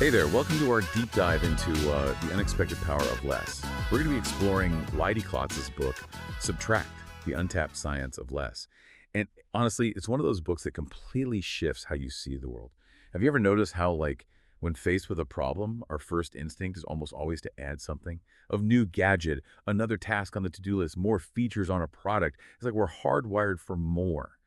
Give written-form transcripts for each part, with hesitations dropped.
Hey there, welcome to our deep dive into the unexpected power of less. We're going to be exploring Leidy Klotz's book, Subtract, the Untapped Science of Less. And honestly, it's one of those books that completely shifts how you see the world. Have you ever noticed how, when faced with a problem, our first instinct is almost always to add something? A new gadget, another task on the to-do list, more features on a product. It's like we're hardwired for more.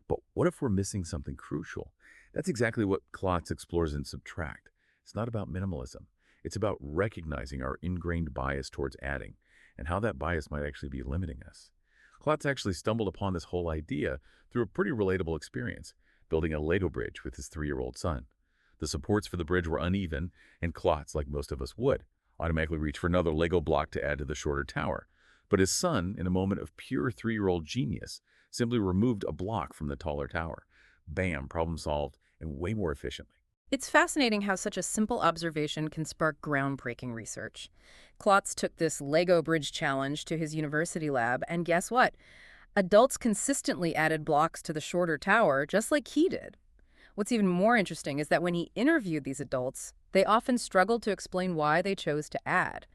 But what if we're missing something crucial? That's exactly what Klotz explores in Subtract. It's not about minimalism. It's about recognizing our ingrained bias towards adding and how that bias might actually be limiting us. Klotz actually stumbled upon this whole idea through a pretty relatable experience, building a Lego bridge with his 3-year-old son. The supports for the bridge were uneven, and Klotz, like most of us would, automatically reach for another Lego block to add to the shorter tower. But his son, in a moment of pure 3-year-old genius, simply removed a block from the taller tower. Bam, problem solved, and way more efficiently. It's fascinating how such a simple observation can spark groundbreaking research. Klotz took this Lego bridge challenge to his university lab, and guess what? Adults consistently added blocks to the shorter tower, just like he did. What's even more interesting is that when he interviewed these adults, they often struggled to explain why they chose to add.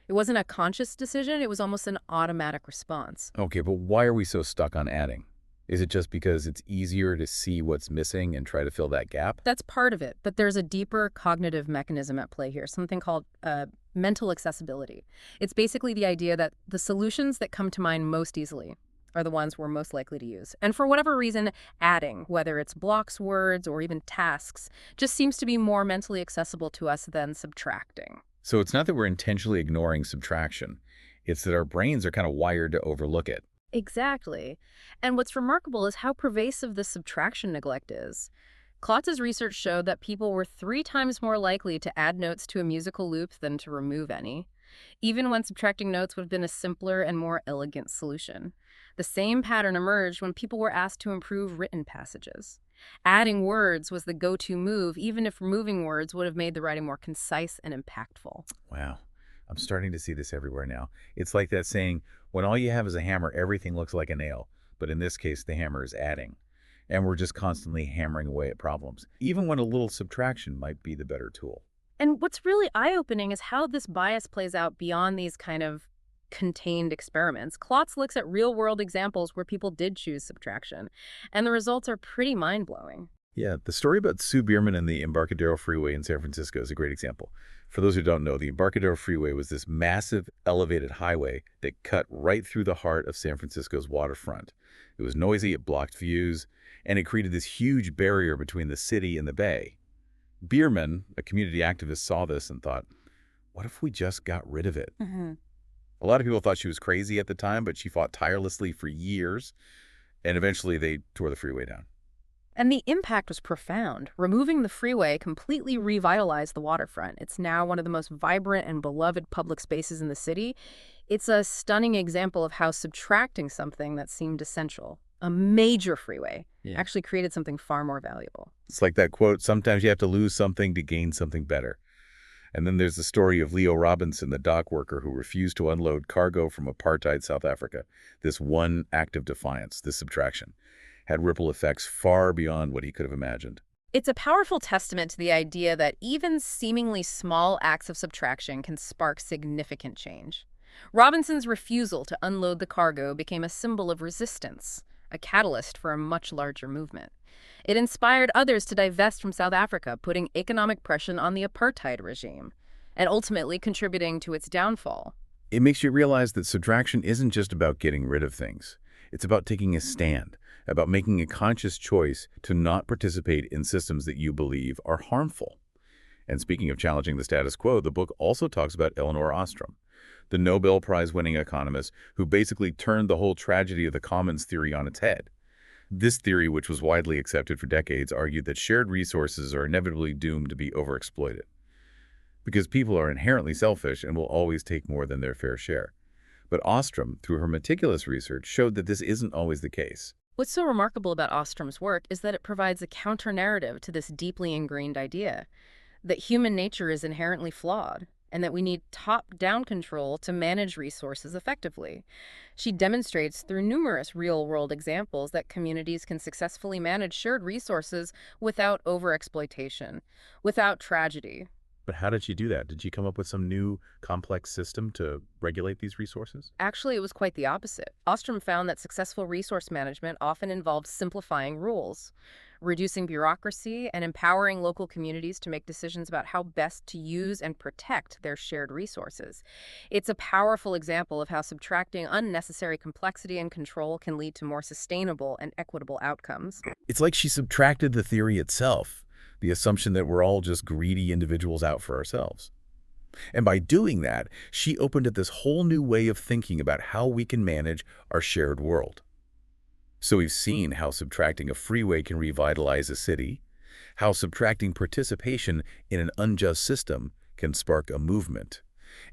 It wasn't a conscious decision, it was almost an automatic response. Okay, but why are we so stuck on adding? Is it just because it's easier to see what's missing and try to fill that gap? That's part of it, but there's a deeper cognitive mechanism at play here, something called mental accessibility. It's basically the idea that the solutions that come to mind most easily are the ones we're most likely to use. And for whatever reason, adding, whether it's blocks, words, or even tasks, just seems to be more mentally accessible to us than subtracting. So it's not that we're intentionally ignoring subtraction. It's that our brains are kind of wired to overlook it. Exactly. And what's remarkable is how pervasive this subtraction neglect is. Klotz's research showed that people were 3 times more likely to add notes to a musical loop than to remove any, even when subtracting notes would have been a simpler and more elegant solution. The same pattern emerged when people were asked to improve written passages. Adding words was the go-to move, even if removing words would have made the writing more concise and impactful. Wow. I'm starting to see this everywhere now. It's like that saying, when all you have is a hammer, everything looks like a nail. But in this case, the hammer is adding. And we're just constantly hammering away at problems, even when a little subtraction might be the better tool. And what's really eye-opening is how this bias plays out beyond these kind of contained experiments. Klotz looks at real-world examples where people did choose subtraction, and the results are pretty mind-blowing. Yeah, the story about Sue Bierman and the Embarcadero Freeway in San Francisco is a great example. For those who don't know, the Embarcadero Freeway was this massive elevated highway that cut right through the heart of San Francisco's waterfront. It was noisy, it blocked views, and it created this huge barrier between the city and the bay. Bierman, a community activist, saw this and thought, what if we just got rid of it? A lot of people thought she was crazy at the time, but she fought tirelessly for years, and eventually they tore the freeway down. And the impact was profound. Removing the freeway completely revitalized the waterfront. It's now one of the most vibrant and beloved public spaces in the city. It's a stunning example of how subtracting something that seemed essential, a major freeway, actually created something far more valuable. It's like that quote, sometimes you have to lose something to gain something better. And then there's the story of Leo Robinson, the dock worker who refused to unload cargo from apartheid South Africa. This one act of defiance, this subtraction, had ripple effects far beyond what he could have imagined. It's a powerful testament to the idea that even seemingly small acts of subtraction can spark significant change. Robinson's refusal to unload the cargo became a symbol of resistance, a catalyst for a much larger movement. It inspired others to divest from South Africa, putting economic pressure on the apartheid regime, and ultimately contributing to its downfall. It makes you realize that subtraction isn't just about getting rid of things. It's about taking a stand, about making a conscious choice to not participate in systems that you believe are harmful. And speaking of challenging the status quo, the book also talks about Elinor Ostrom, the Nobel Prize-winning economist who basically turned the whole tragedy of the commons theory on its head. This theory, which was widely accepted for decades, argued that shared resources are inevitably doomed to be overexploited, because people are inherently selfish and will always take more than their fair share. But Ostrom, through her meticulous research, showed that this isn't always the case. What's so remarkable about Ostrom's work is that it provides a counter-narrative to this deeply ingrained idea that human nature is inherently flawed and that we need top-down control to manage resources effectively. She demonstrates through numerous real-world examples that communities can successfully manage shared resources without overexploitation, without tragedy, But how did she do that? Did she come up with some new complex system to regulate these resources? Actually, it was quite the opposite. Ostrom found that successful resource management often involved simplifying rules, reducing bureaucracy, and empowering local communities to make decisions about how best to use and protect their shared resources. It's a powerful example of how subtracting unnecessary complexity and control can lead to more sustainable and equitable outcomes. It's like she subtracted the theory itself, the assumption that we're all just greedy individuals out for ourselves. And by doing that, she opened up this whole new way of thinking about how we can manage our shared world. So we've seen how subtracting a freeway can revitalize a city, how subtracting participation in an unjust system can spark a movement,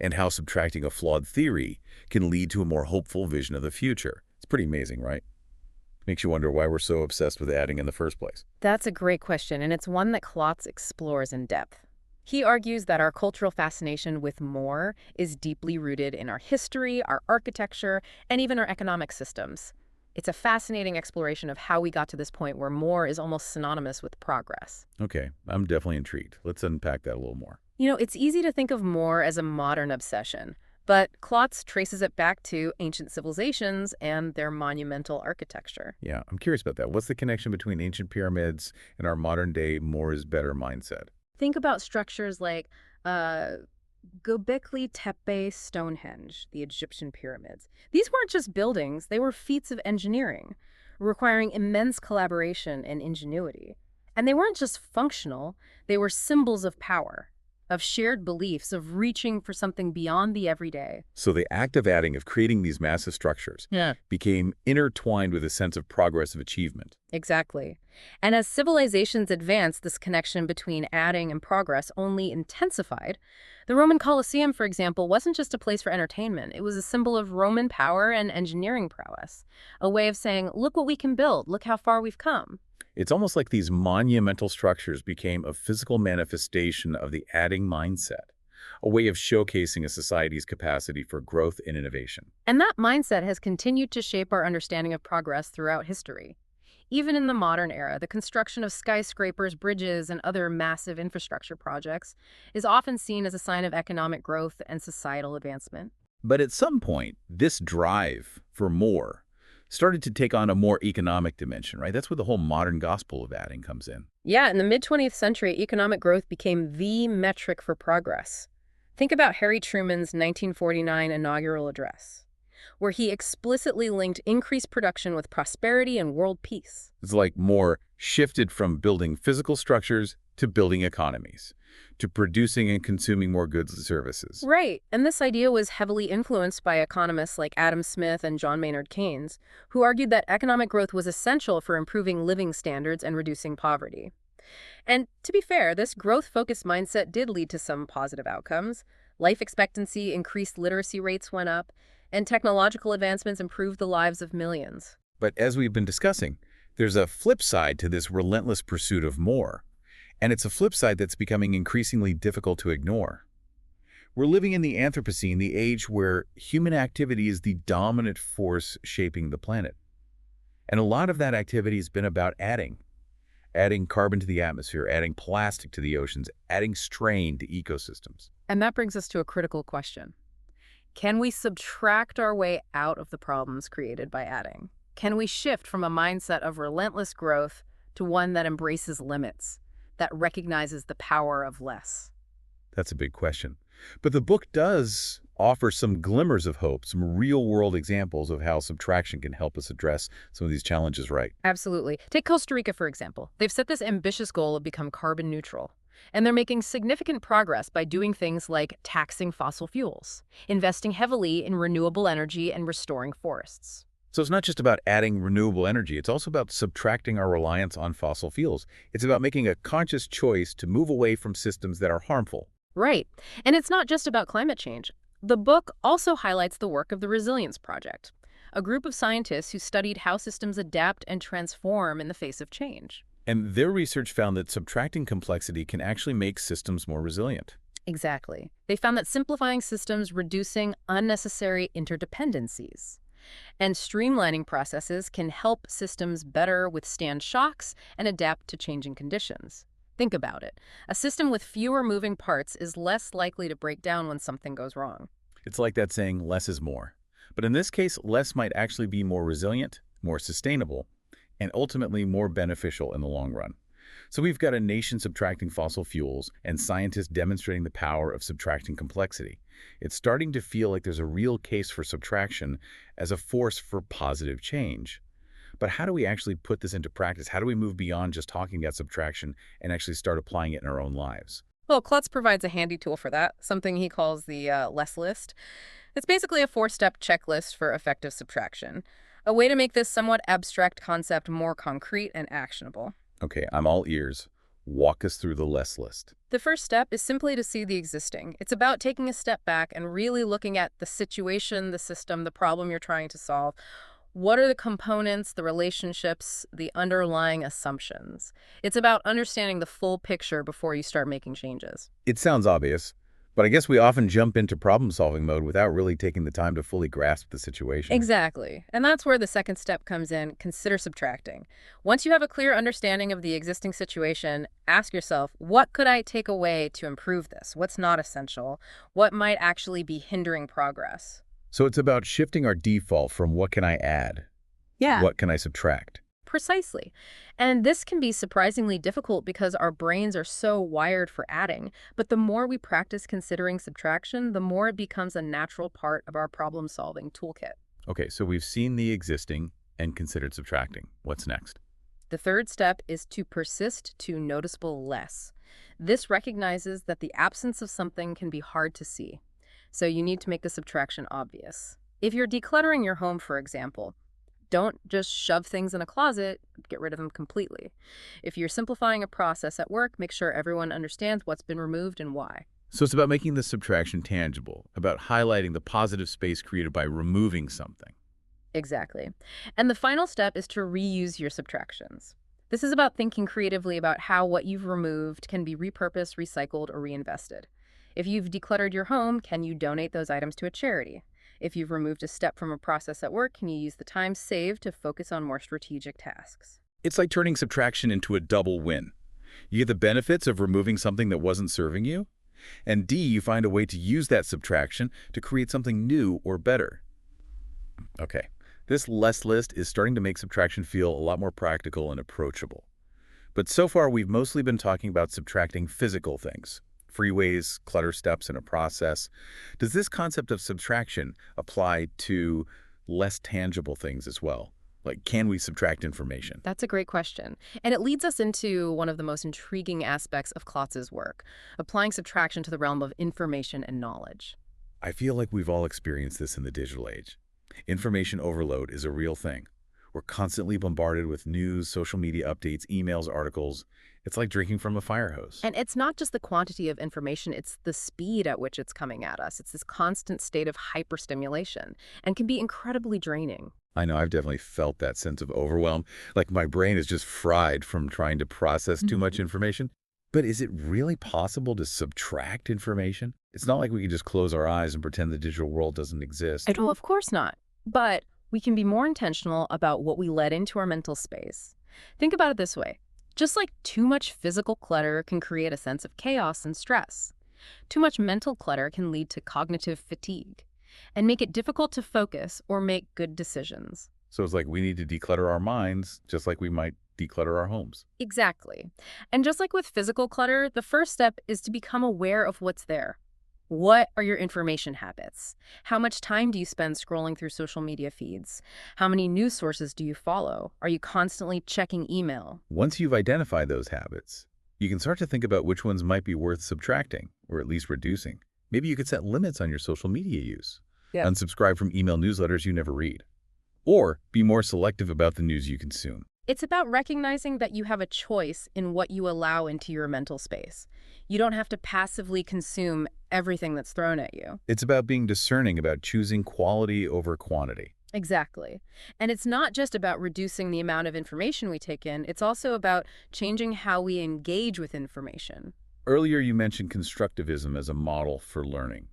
and how subtracting a flawed theory can lead to a more hopeful vision of the future. It's pretty amazing, right? Makes you wonder why we're so obsessed with adding in the first place. That's a great question, and it's one that Klotz explores in depth. He argues that our cultural fascination with more is deeply rooted in our history, our architecture, and even our economic systems. It's a fascinating exploration of how we got to this point where more is almost synonymous with progress. Okay, I'm definitely intrigued. Let's unpack that a little more. It's easy to think of more as a modern obsession, but Klotz traces it back to ancient civilizations and their monumental architecture. Yeah, I'm curious about that. What's the connection between ancient pyramids and our modern-day more is better mindset? Think about structures like Göbekli Tepe Stonehenge, the Egyptian pyramids. These weren't just buildings, they were feats of engineering, requiring immense collaboration and ingenuity. And they weren't just functional, they were symbols of power, of shared beliefs, of reaching for something beyond the everyday. So the act of adding, of creating these massive structures, became intertwined with a sense of progressive achievement. Exactly. And as civilizations advanced, this connection between adding and progress only intensified. The Roman Colosseum, for example, wasn't just a place for entertainment. It was a symbol of Roman power and engineering prowess, a way of saying, look what we can build, look how far we've come. It's almost like these monumental structures became a physical manifestation of the adding mindset, a way of showcasing a society's capacity for growth and innovation. And that mindset has continued to shape our understanding of progress throughout history. Even in the modern era, the construction of skyscrapers, bridges, and other massive infrastructure projects is often seen as a sign of economic growth and societal advancement. But at some point, this drive for more started to take on a more economic dimension, right? That's where the whole modern gospel of adding comes in. Yeah, in the mid-20th century, economic growth became the metric for progress. Think about Harry Truman's 1949 inaugural address, where he explicitly linked increased production with prosperity and world peace. It's like more shifted from building physical structures to building economies, to producing and consuming more goods and services. Right, and this idea was heavily influenced by economists like Adam Smith and John Maynard Keynes, who argued that economic growth was essential for improving living standards and reducing poverty. And to be fair, this growth-focused mindset did lead to some positive outcomes. Life expectancy increased, literacy rates went up, and technological advancements improved the lives of millions. But as we've been discussing, there's a flip side to this relentless pursuit of more. And it's a flip side that's becoming increasingly difficult to ignore. We're living in the Anthropocene, the age where human activity is the dominant force shaping the planet. And a lot of that activity has been about adding carbon to the atmosphere, adding plastic to the oceans, adding strain to ecosystems. And that brings us to a critical question. Can we subtract our way out of the problems created by adding? Can we shift from a mindset of relentless growth to one that embraces limits, that recognizes the power of less? That's a big question. But the book does offer some glimmers of hope, some real-world examples of how subtraction can help us address some of these challenges right. Absolutely. Take Costa Rica, for example. They've set this ambitious goal of become carbon neutral. And they're making significant progress by doing things like taxing fossil fuels, investing heavily in renewable energy, and restoring forests. So it's not just about adding renewable energy, it's also about subtracting our reliance on fossil fuels. It's about making a conscious choice to move away from systems that are harmful. Right. And it's not just about climate change. The book also highlights the work of the Resilience Project, a group of scientists who studied how systems adapt and transform in the face of change. And their research found that subtracting complexity can actually make systems more resilient. Exactly. They found that simplifying systems, reducing unnecessary interdependencies, and streamlining processes can help systems better withstand shocks and adapt to changing conditions. Think about it. A system with fewer moving parts is less likely to break down when something goes wrong. It's like that saying, less is more. But in this case, less might actually be more resilient, more sustainable, and ultimately more beneficial in the long run. So we've got a nation subtracting fossil fuels and scientists demonstrating the power of subtracting complexity. It's starting to feel like there's a real case for subtraction as a force for positive change. But how do we actually put this into practice? How do we move beyond just talking about subtraction and actually start applying it in our own lives? Well, Klotz provides a handy tool for that, something he calls the less list. It's basically a four-step checklist for effective subtraction, a way to make this somewhat abstract concept more concrete and actionable. Okay, I'm all ears. Walk us through the less list. The first step is simply to see the existing. It's about taking a step back and really looking at the situation, the system, the problem you're trying to solve. What are the components, the relationships, the underlying assumptions? It's about understanding the full picture before you start making changes. It sounds obvious, but I guess we often jump into problem-solving mode without really taking the time to fully grasp the situation. Exactly. And that's where the second step comes in. Consider subtracting. Once you have a clear understanding of the existing situation, ask yourself, what could I take away to improve this? What's not essential? What might actually be hindering progress? So it's about shifting our default from what can I add, Yeah. what can I subtract. Precisely. And this can be surprisingly difficult because our brains are so wired for adding. But the more we practice considering subtraction, the more it becomes a natural part of our problem-solving toolkit. Okay, so we've seen the existing and considered subtracting. What's next? The third step is to persist to noticeable less. This recognizes that the absence of something can be hard to see. So you need to make the subtraction obvious. If you're decluttering your home, for example, don't just shove things in a closet, get rid of them completely. If you're simplifying a process at work, make sure everyone understands what's been removed and why. So it's about making the subtraction tangible, about highlighting the positive space created by removing something. Exactly. And the final step is to reuse your subtractions. This is about thinking creatively about how what you've removed can be repurposed, recycled, or reinvested. If you've decluttered your home, can you donate those items to a charity? If you've removed a step from a process at work, can you use the time saved to focus on more strategic tasks? It's like turning subtraction into a double win. You get the benefits of removing something that wasn't serving you, and D, you find a way to use that subtraction to create something new or better. Okay, this less list is starting to make subtraction feel a lot more practical and approachable. But so far, we've mostly been talking about subtracting physical things. Freeways, clutter steps in a process. Does this concept of subtraction apply to less tangible things as well? Like, can we subtract information? That's a great question. And it leads us into one of the most intriguing aspects of Klotz's work, applying subtraction to the realm of information and knowledge. I feel like we've all experienced this in the digital age. Information overload is a real thing. We're constantly bombarded with news, social media updates, emails, articles. It's like drinking from a fire hose. And it's not just the quantity of information, it's the speed at which it's coming at us. It's this constant state of hyperstimulation and can be incredibly draining. I know I've definitely felt that sense of overwhelm, like my brain is just fried from trying to process too much information. But is it really possible to subtract information? It's not like we can just close our eyes and pretend the digital world doesn't exist. Well, of course not. But we can be more intentional about what we let into our mental space. Think about it this way. Just like too much physical clutter can create a sense of chaos and stress, too much mental clutter can lead to cognitive fatigue and make it difficult to focus or make good decisions. So it's like we need to declutter our minds just like we might declutter our homes. Exactly. And just like with physical clutter, the first step is to become aware of what's there. What are your information habits? How much time do you spend scrolling through social media feeds? How many news sources do you follow? Are you constantly checking email? Once you've identified those habits, you can start to think about which ones might be worth subtracting, or at least reducing. Maybe you could set limits on your social media use. Yeah. Unsubscribe from email newsletters you never read. Or be more selective about the news you consume. It's about recognizing that you have a choice in what you allow into your mental space. You don't have to passively consume everything that's thrown at you. It's about being discerning about choosing quality over quantity. Exactly. And it's not just about reducing the amount of information we take in, it's also about changing how we engage with information. Earlier you mentioned constructivism as a model for learning.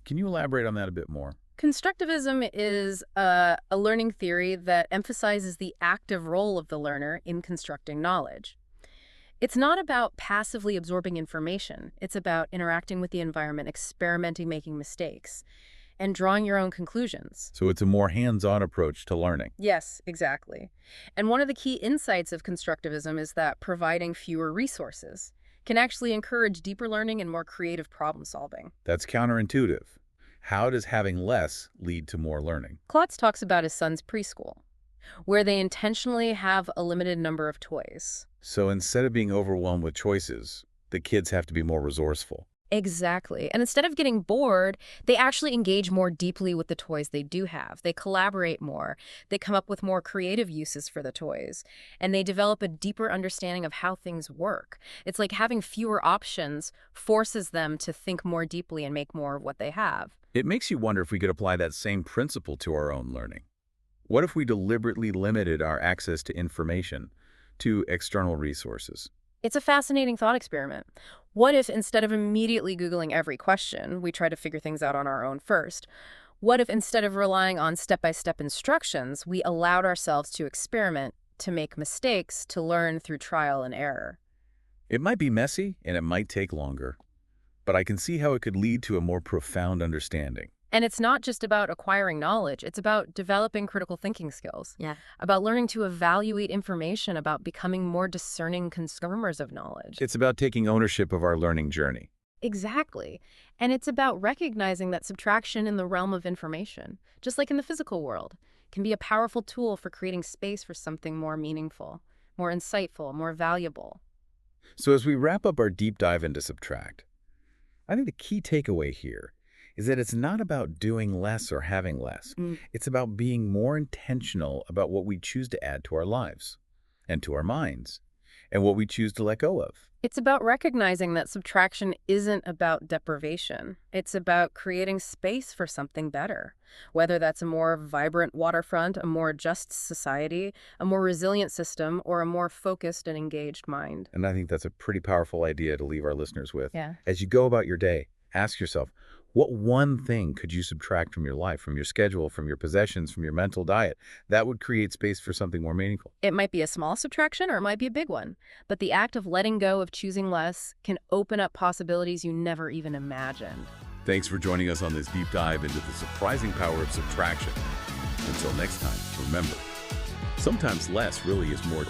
Can you elaborate on that a bit more? Constructivism is a learning theory that emphasizes the active role of the learner in constructing knowledge. It's not about passively absorbing information. It's about interacting with the environment, experimenting, making mistakes, and drawing your own conclusions. So it's a more hands-on approach to learning. Yes, exactly. And one of the key insights of constructivism is that providing fewer resources can actually encourage deeper learning and more creative problem solving. That's counterintuitive. How does having less lead to more learning? Klotz talks about his son's preschool, where they intentionally have a limited number of toys. So instead of being overwhelmed with choices, the kids have to be more resourceful. Exactly. And instead of getting bored, they actually engage more deeply with the toys they do have. They collaborate more. They come up with more creative uses for the toys. And they develop a deeper understanding of how things work. It's like having fewer options forces them to think more deeply and make more of what they have. It makes you wonder if we could apply that same principle to our own learning. What if we deliberately limited our access to information, to external resources? It's a fascinating thought experiment. What if instead of immediately Googling every question, we try to figure things out on our own first? What if instead of relying on step-by-step instructions, we allowed ourselves to experiment, to make mistakes, to learn through trial and error? It might be messy and it might take longer, but I can see how it could lead to a more profound understanding. And it's not just about acquiring knowledge, it's about developing critical thinking skills. Yeah. About learning to evaluate information, about becoming more discerning consumers of knowledge. It's about taking ownership of our learning journey. Exactly. And it's about recognizing that subtraction in the realm of information, just like in the physical world, can be a powerful tool for creating space for something more meaningful, more insightful, more valuable. So as we wrap up our deep dive into subtract, I think the key takeaway here is that it's not about doing less or having less. It's about being more intentional about what we choose to add to our lives and to our minds and what we choose to let go of. It's about recognizing that subtraction isn't about deprivation. It's about creating space for something better, whether that's a more vibrant waterfront, a more just society, a more resilient system, or a more focused and engaged mind. And I think that's a pretty powerful idea to leave our listeners with. Yeah. As you go about your day, ask yourself, what one thing could you subtract from your life, from your schedule, from your possessions, from your mental diet, that would create space for something more meaningful? It might be a small subtraction or it might be a big one, but the act of letting go, of choosing less, can open up possibilities you never even imagined. Thanks for joining us on this deep dive into the surprising power of subtraction. Until next time, remember, sometimes less really is more.